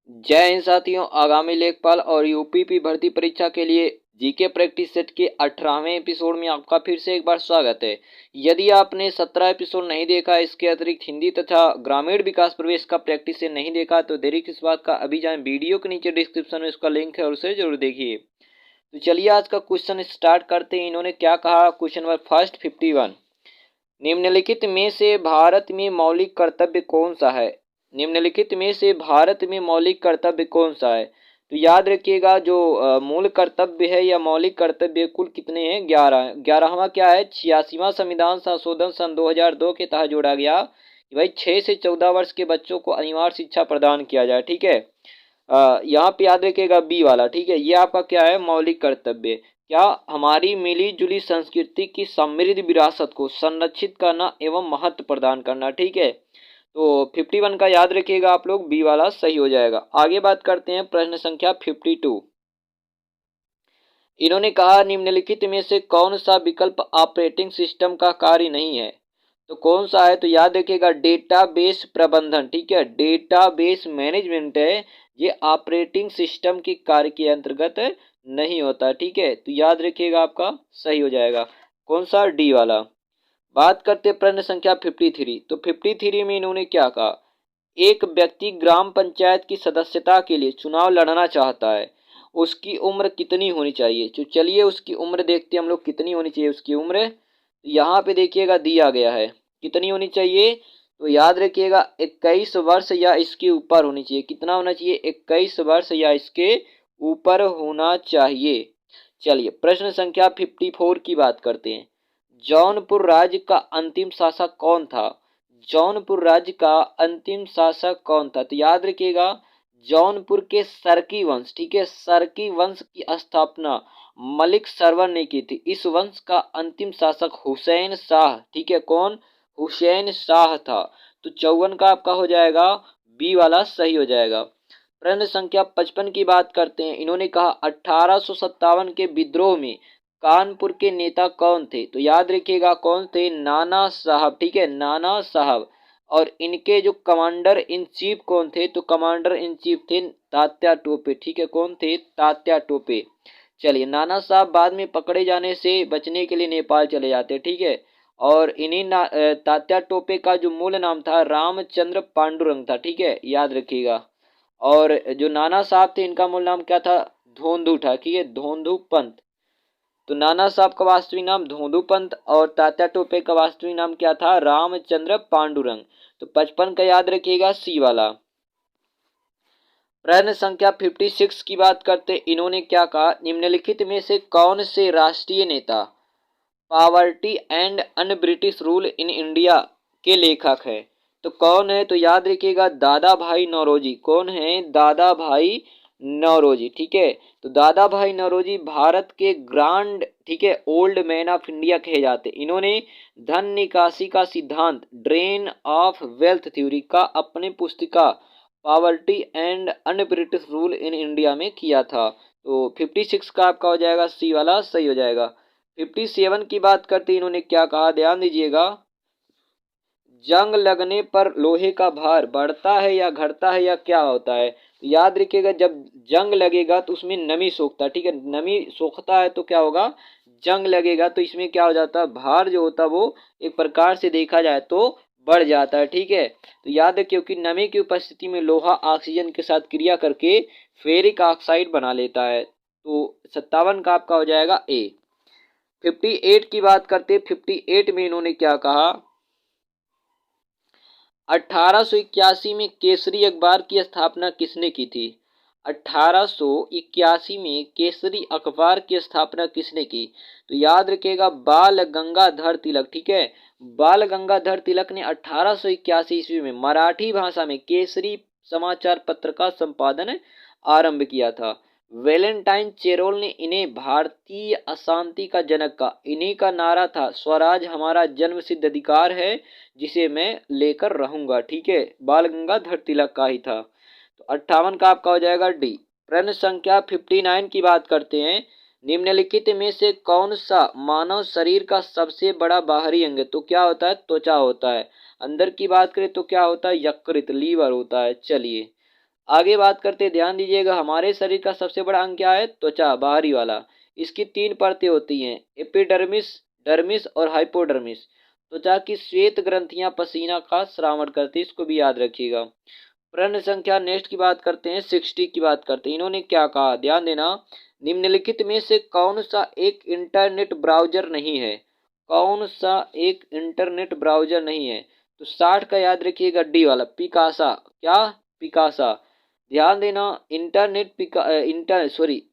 जय हिंद साथियों। आगामी लेखपाल और यूपीपी भर्ती परीक्षा के लिए जीके प्रैक्टिस सेट के 18वें एपिसोड में आपका फिर से एक बार स्वागत है। यदि आपने 17 एपिसोड नहीं देखा, इसके अतिरिक्त हिंदी तथा ग्रामीण विकास प्रवेश का प्रैक्टिस सेट नहीं देखा, तो देरी किस बात का, अभी जाएं वीडियो के नीचे डिस्क्रिप्शन में उसका लिंक है और उसे जरूर देखिए। तो चलिए आज का क्वेश्चन स्टार्ट करते हैं। इन्होंने क्या कहा, क्वेश्चन नंबर फर्स्ट 51, निम्नलिखित में से भारत में मौलिक कर्तव्य कौन सा है। निम्नलिखित में से भारत में मौलिक कर्तव्य कौन सा है। तो याद रखिएगा, जो मूल कर्तव्य है या मौलिक कर्तव्य कुल कितने हैं, 11। 11वां क्या है, 86वां संविधान संशोधन सन 2002 के तहत जोड़ा गया कि भाई 6 से 14 वर्ष के बच्चों को अनिवार्य शिक्षा प्रदान किया जाए। ठीक है, यहाँ पे याद रखिएगा बी वाला। ठीक है, ये आपका क्या है, मौलिक कर्तव्य। क्या, हमारी मिली जुली संस्कृति की समृद्ध विरासत को संरक्षित करना एवं महत्व प्रदान करना। ठीक है, तो 51 का याद रखिएगा आप लोग, बी वाला सही हो जाएगा। आगे बात करते हैं प्रश्न संख्या 52। इन्होंने कहा, निम्नलिखित में से कौन सा विकल्प ऑपरेटिंग सिस्टम का कार्य नहीं है। तो कौन सा है, तो याद रखिएगा डेटाबेस प्रबंधन। ठीक है, डेटाबेस मैनेजमेंट है, ये ऑपरेटिंग सिस्टम के कार्य के अंतर्गत नहीं होता। ठीक है, तो याद रखिएगा आपका सही हो जाएगा कौन सा, डी वाला। बात करते हैं प्रश्न संख्या 53। तो 53 में इन्होंने क्या कहा, एक व्यक्ति ग्राम पंचायत की सदस्यता के लिए चुनाव लड़ना चाहता है, उसकी उम्र कितनी होनी चाहिए। तो चलिए उसकी उम्र देखते हैं हम लोग, कितनी होनी चाहिए उसकी उम्र। यहाँ पे देखिएगा दिया गया है कितनी होनी चाहिए। तो याद रखिएगा 21 वर्ष या इसके ऊपर होनी चाहिए। कितना होना चाहिए, 21 वर्ष या इसके ऊपर होना चाहिए। चलिए प्रश्न संख्या 54 की बात करते हैं। जौनपुर राज्य का अंतिम शासक कौन था। जौनपुर राज्य का अंतिम शासक कौन था। तो याद रखिएगा जौनपुर के सरकी वंश, ठीक है, सरकी वंश की स्थापना मलिक सरवर ने की थी। इस वंश का अंतिम शासक हुसैन शाह, ठीक है, कौन, हुसैन शाह था। तो 54 का आपका हो जाएगा बी वाला सही हो जाएगा। प्रश्न संख्या 55 की बात करते हैं। इन्होंने कहा 1857 के विद्रोह में कानपुर के नेता कौन थे। तो याद रखिएगा कौन थे, नाना साहब। ठीक है, नाना साहब। और इनके जो कमांडर इन चीफ कौन थे, तो कमांडर इन चीफ थे तात्या टोपे। ठीक है, कौन थे, तात्या टोपे। चलिए नाना साहब बाद में पकड़े जाने से बचने के लिए नेपाल चले जाते। ठीक है, और इन्हीं तात्या टोपे का जो मूल नाम था रामचंद्र पांडुरंग था। ठीक है, याद रखिएगा। और जो नाना साहब थे इनका मूल नाम क्या था, धोंधू था। ठीक है, धोंधू पंत। तो नाना साहब का वास्तविक नाम धोंधू पंत और तात्या टोपे का वास्तविक नाम क्या था, रामचंद्र पांडुरंग। तो 55 का याद रखिएगा सी वाला। प्रश्न संख्या 56 की बात करते, इन्होंने क्या कहा, निम्नलिखित में से कौन से राष्ट्रीय नेता poverty and un British rule in India के लेखक है। तो कौन है, तो याद रखिएगा दादा भाई नौरोजी। कौन है, दादा भाई नौरोजी। ठीक है, तो दादा भाई नौरोजी भारत के ग्रांड, ठीक है, ओल्ड मैन ऑफ इंडिया कहे जाते। इन्होंने धन निकासी का सिद्धांत, ड्रेन ऑफ वेल्थ थ्योरी का अपने पुस्तिका poverty and un British rule in India में किया था। तो 56 का आपका हो जाएगा सी वाला सही हो जाएगा। 57 की बात करते इन्होंने क्या कहा, ध्यान दीजिएगा, जंग लगने पर लोहे का भार बढ़ता है या घटता है या क्या होता है। तो याद रखिएगा जब जंग लगेगा तो उसमें नमी सोखता है। ठीक है, नमी सोखता है तो क्या होगा, जंग लगेगा तो इसमें क्या हो जाता है, भार जो होता है वो एक प्रकार से देखा जाए तो बढ़ जाता है। ठीक है, तो याद रखिए क्योंकि नमी की उपस्थिति में लोहा ऑक्सीजन के साथ क्रिया करके फेरिक ऑक्साइड बना लेता है। तो 57 का आपका हो जाएगा ए। 58 की बात करते, 58 में इन्होंने क्या कहा, 1881 में केसरी अखबार की स्थापना किसने की थी। 1881 में केसरी अखबार की स्थापना किसने की। तो याद रखिएगा बाल गंगाधर तिलक। ठीक है, बाल गंगाधर तिलक ने 1881 ईस्वी में मराठी भाषा में केसरी समाचार पत्र का संपादन आरंभ किया था। वैलेंटाइन चेरोल ने इन्हें भारतीय अशांति का जनक कहा। इन्हीं का नारा था, स्वराज हमारा जन्म सिद्ध अधिकार है जिसे मैं लेकर रहूंगा। ठीक है, बाल गंगाधर तिलक का ही था। तो 58 का आपका हो जाएगा डी। प्रश्न संख्या 59 की बात करते हैं। निम्नलिखित में से कौन सा मानव शरीर का सबसे बड़ा बाहरी अंग है। तो क्या होता है, त्वचा होता है। अंदर की बात करें तो क्या होता है, यकृत, लीवर होता है। चलिए आगे बात करते हैं, ध्यान दीजिएगा, हमारे शरीर का सबसे बड़ा अंग क्या है? त्वचा, बाहरी वाला। इसकी 3 परतें होती हैं, एपिडर्मिस, डर्मिस और हाइपोडर्मिस। त्वचा की श्वेत ग्रंथियां पसीना का स्रावन करती है, इसको भी याद रखिएगा। प्रश्न संख्या नेक्स्ट की बात करते हैं, 60 की बात करते हैं। इन्होंने क्या कहा, ध्यान देना, निम्नलिखित में से कौन सा एक इंटरनेट ब्राउजर नहीं है? कौन सा एक इंटरनेट ब्राउजर नहीं है? तो 60 का याद रखिएगा, डी वाला, पिकासा। क्या? पिकासा। ध्यान देना,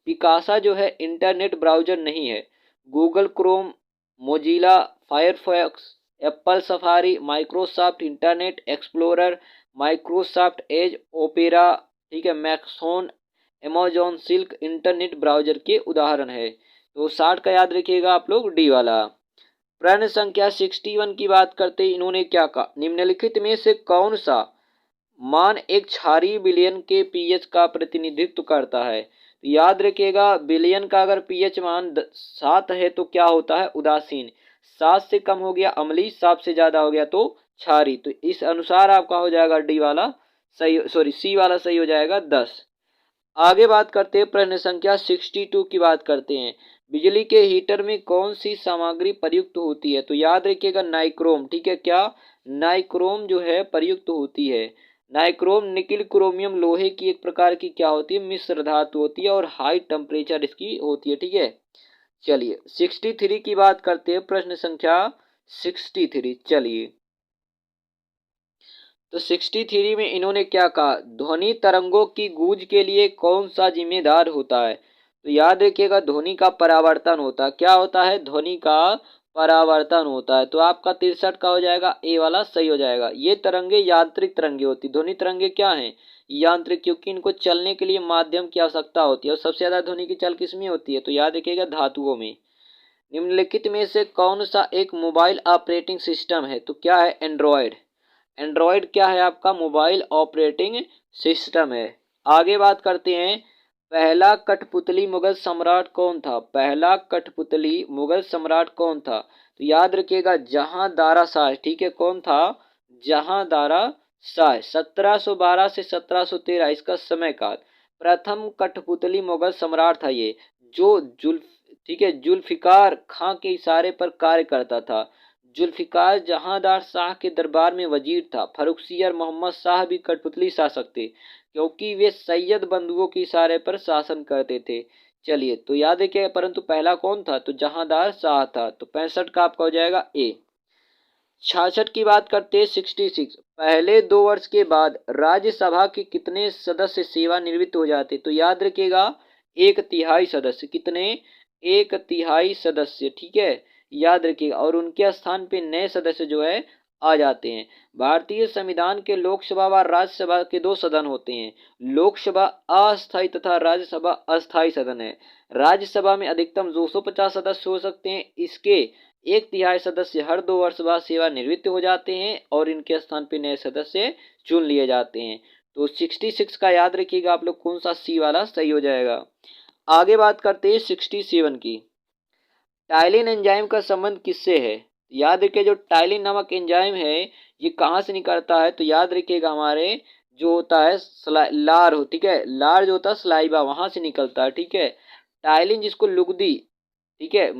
पिकासा जो है इंटरनेट ब्राउजर नहीं है। Google Chrome, Mozilla Firefox, Apple safari, Microsoft internet explorer, Microsoft Edge, opera, ठीक है, मैक्सोन, अमेजॉन सिल्क इंटरनेट ब्राउजर के उदाहरण है। तो 60 का याद रखिएगा आप लोग, डी वाला। प्रश्न संख्या 61 की बात करते हैं, इन्होंने क्या कहा, निम्नलिखित में से कौन सा मान एक क्षारीय विलयन के पीएच का प्रतिनिधित्व करता है? तो याद रखिएगा, विलयन का अगर पीएच मान 7 है तो क्या होता है? उदासीन। 7 से कम हो गया अम्लीय, 7 से ज्यादा हो गया तो क्षारीय। तो इस अनुसार आपका हो जाएगा डी वाला सही, सी वाला सही हो जाएगा 10। आगे बात करते हैं, प्रश्न संख्या 62 की बात करते हैं। बिजली के हीटर में कौन सी सामग्री प्रयुक्त होती है? तो याद रखिएगा, नाइक्रोम। ठीक है, क्या? नाइक्रोम जो है प्रयुक्त होती है। नाइक्रोम निकिल क्रोमियम लोहे की एक प्रकार की क्या होती है? मिश्र धातु होती है और हाई टेम्परेचर इसकी होती है। ठीक है, चलिए 63 की बात करते हैं, प्रश्न संख्या 63। चलिए, तो 63 में इन्होंने क्या कहा, ध्वनि तरंगों की गूंज के लिए कौन सा जिम्मेदार होता है? तो याद रखिएगा, ध्वनि का परावर्तन होता है। क्या होता है? ध्वनि का परावर्तन होता है। तो आपका 63 का हो जाएगा, ए वाला सही हो जाएगा। ये तरंगे यांत्रिक तरंगे होती, ध्वनि तरंगे क्या हैं? यांत्रिक, क्योंकि इनको चलने के लिए माध्यम की आवश्यकता होती है और सबसे ज्यादा ध्वनि की चाल किसमें होती है? तो याद रखिएगा, धातुओं में। निम्नलिखित में से कौन सा एक मोबाइल ऑपरेटिंग सिस्टम है? तो क्या है? एंड्रॉयड। एंड्रॉयड क्या है? आपका मोबाइल ऑपरेटिंग सिस्टम है। आगे बात करते हैं, पहला कठपुतली मुगल सम्राट कौन था? पहला कठपुतली मुगल सम्राट कौन था? तो याद रखिएगा, जहांदारा शाह। ठीक है, कौन था? जहांदारा शाह। 1712 से 1713 इसका समय काल। प्रथम कठपुतली मुगल सम्राट था ये, जो ठीक है, जुल्फिकार खां के इशारे पर कार्य करता था। जुल्फिकार जहांदार शाह के दरबार में वजीर था। फर्रुखसियर मोहम्मद शाह भी कठपुतली शासक थे, क्योंकि वे सैयद बंधुओं के इशारे पर शासन करते थे। चलिए, तो याद रखिए, परंतु पहला कौन था? तो जहांदार शाह था। तो 65 का आपका हो जाएगा ए। 66 की बात करते हैं, 66। पहले 2 वर्ष के बाद राज्यसभा के कितने सदस्य सेवानिवृत्त हो जाते? तो याद रखिएगा, 1/3 सदस्य। कितने? 1/3 सदस्य। ठीक है, याद रखिएगा, और उनके स्थान पे नए सदस्य जो है आ जाते हैं। भारतीय संविधान के लोकसभा व राज्यसभा के 2 सदन होते हैं। लोकसभा अस्थायी तथा राज्यसभा अस्थायी सदन है। राज्यसभा में अधिकतम 250 सदस्य हो सकते हैं। इसके 1/3 सदस्य हर 2 वर्ष बाद सेवानिवृत्त हो जाते हैं और इनके स्थान पर नए सदस्य चुन लिए जाते हैं। तो 66 का याद रखिएगा आप लोग, कौन सा? सी वाला सही हो जाएगा। आगे बात करते हैं 67 की। टाइलिन एंजाइम का संबंध किससे है? याद रखिए, जो टाइलिन नामक एंजाइम है ये कहाँ से निकलता है? तो याद रखिएगा, हमारे जो होता है लार हो, ठीक है, लार जो होता है सलाइवा, वहां से निकलता है। ठीक है, टाइलिन जिसको लुगदी, ठीक है,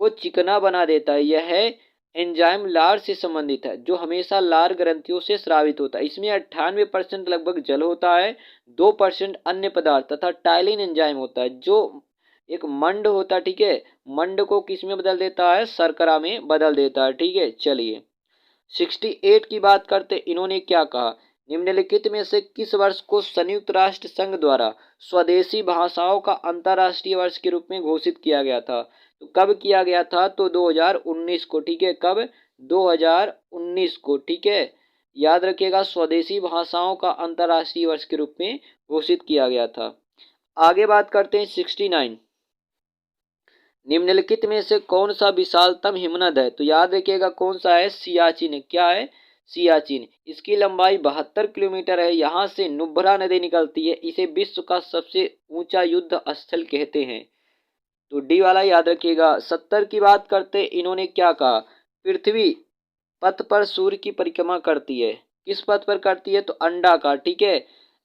को चिकना बना देता है, यह एंजाइम लार से संबंधित है, जो हमेशा लार ग्रंथियों से स्रावित होता है। इसमें 98% लगभग जल होता है, 2% अन्य पदार्थ तथा टाइलिन एंजाइम होता है, जो एक मंड होता है। ठीक है, मंड को किस में बदल देता है? शर्करा में बदल देता है। ठीक है, चलिए 68 की बात करते, इन्होंने क्या कहा, निम्नलिखित में से किस वर्ष को संयुक्त राष्ट्र संघ द्वारा स्वदेशी भाषाओं का अंतर्राष्ट्रीय वर्ष के रूप में घोषित किया गया था? तो कब किया गया था? तो 2019 को। ठीक है, कब? 2019 को। ठीक है, याद रखिएगा, स्वदेशी भाषाओं का अंतर्राष्ट्रीय वर्ष के रूप में घोषित किया गया था। आगे बात करते हैं 69। निम्नलिखित में से कौन सा विशालतम हिमनद है? तो याद रखिएगा, कौन सा है? सियाचिन। क्या है? सियाचिन। इसकी लंबाई 72 किलोमीटर है। यहाँ से नुब्रा नदी निकलती है। इसे विश्व का सबसे ऊंचा युद्ध स्थल कहते हैं। तो डी वाला याद रखिएगा। 70 की बात करते, इन्होंने क्या कहा, पृथ्वी पथ पर सूर्य की परिक्रमा करती है। किस पथ पर करती है? तो अंडाकार। ठीक है,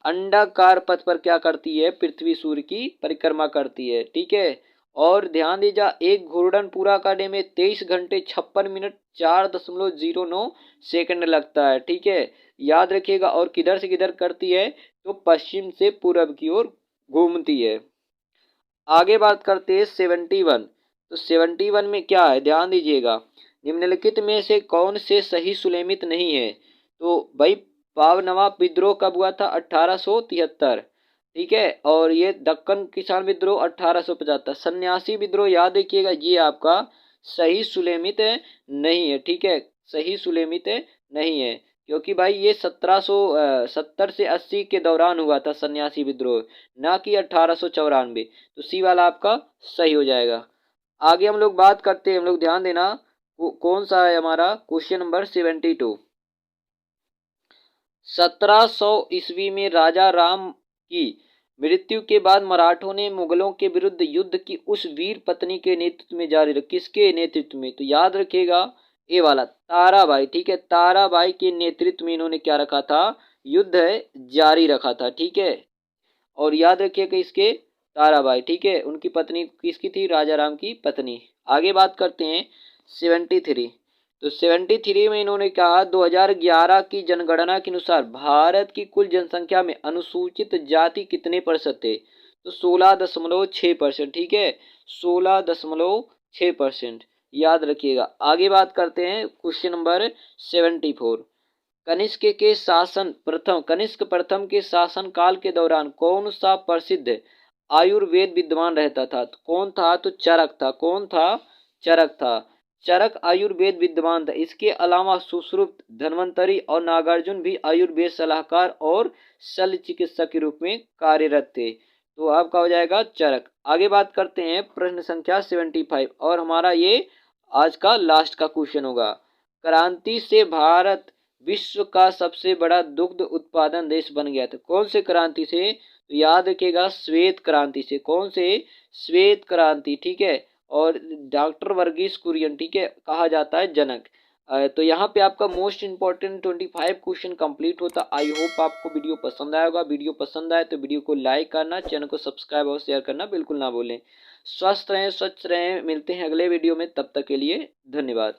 अंडाकार पथ पर क्या करती है, पृथ्वी सूर्य की परिक्रमा करती है। ठीक है, और ध्यान दीजिए एक घूर्णन पूरा करने में 23 घंटे 56 मिनट 4.09 सेकंड लगता है। ठीक है, याद रखिएगा। और किधर से किधर करती है, तो पश्चिम से पूरब की ओर घूमती है। आगे बात करते हैं 71। तो 71 में क्या है, ध्यान दीजिएगा, निम्नलिखित में से कौन से सही सुलेमित नहीं है। तो भाई पावनवा विद्रोह कब हुआ था, 1873। ठीक है, और ये दक्कन किसान विद्रोह 1875। सन्यासी विद्रोह याद रखिएगा, ये आपका सही सुलेमित नहीं है। ठीक है, सही सुलेमित नहीं है, क्योंकि भाई ये 1770 से 80 के दौरान हुआ था सन्यासी विद्रोह, ना कि 1894। तो सी वाला आपका सही हो जाएगा। आगे हम लोग बात करते हैं, हम लोग ध्यान देना कौन सा है हमारा क्वेश्चन नंबर 72। 1700 ईस्वी में राजा राम की मृत्यु के बाद मराठों ने मुगलों के विरुद्ध युद्ध की उस वीर पत्नी के नेतृत्व में जारी रखी। किसके नेतृत्व में, तो याद रखिएगा ये वाला ताराबाई। ठीक है, ताराबाई के नेतृत्व में इन्होंने क्या रखा था, युद्ध है जारी रखा था। ठीक है, और याद रखिएगा इसके ताराबाई। ठीक है, उनकी पत्नी किसकी थी, राजा राम की पत्नी। आगे बात करते हैं 73। तो 73 में इन्होंने कहा 2011 की जनगणना के अनुसार भारत की कुल जनसंख्या में अनुसूचित जाति कितने प्रतिशत थे, तो 16.6%। ठीक है, 16.6%, याद रखिएगा। आगे बात करते हैं क्वेश्चन नंबर 74। कनिष्क प्रथम के शासन काल के दौरान कौन सा प्रसिद्ध आयुर्वेद विद्वान रहता था, तो कौन था, तो चरक था। कौन था, चरक था। चरक आयुर्वेद विद्वान था। इसके अलावा सुश्रुत, धन्वंतरी और नागार्जुन भी आयुर्वेद सलाहकार और शल्य चिकित्सक के रूप में कार्यरत थे। तो आपका हो जाएगा चरक। आगे बात करते हैं प्रश्न संख्या 75, और हमारा ये आज का लास्ट का क्वेश्चन होगा। क्रांति से भारत विश्व का सबसे बड़ा दुग्ध उत्पादन देश बन गया था। कौन से क्रांति से, तो याद रखिएगा श्वेत क्रांति से। कौन से, श्वेत क्रांति। ठीक है, और डॉक्टर वर्गीस कुरियन, ठीक है, कहा जाता है जनक। तो यहाँ पे आपका मोस्ट इंपॉर्टेंट 25 क्वेश्चन कंप्लीट होता। आई होप आपको वीडियो पसंद आया होगा। वीडियो पसंद आए तो वीडियो को लाइक करना, चैनल को सब्सक्राइब और शेयर करना बिल्कुल ना भूलें। स्वस्थ रहें, स्वच्छ रहें, मिलते हैं अगले वीडियो में, तब तक के लिए धन्यवाद।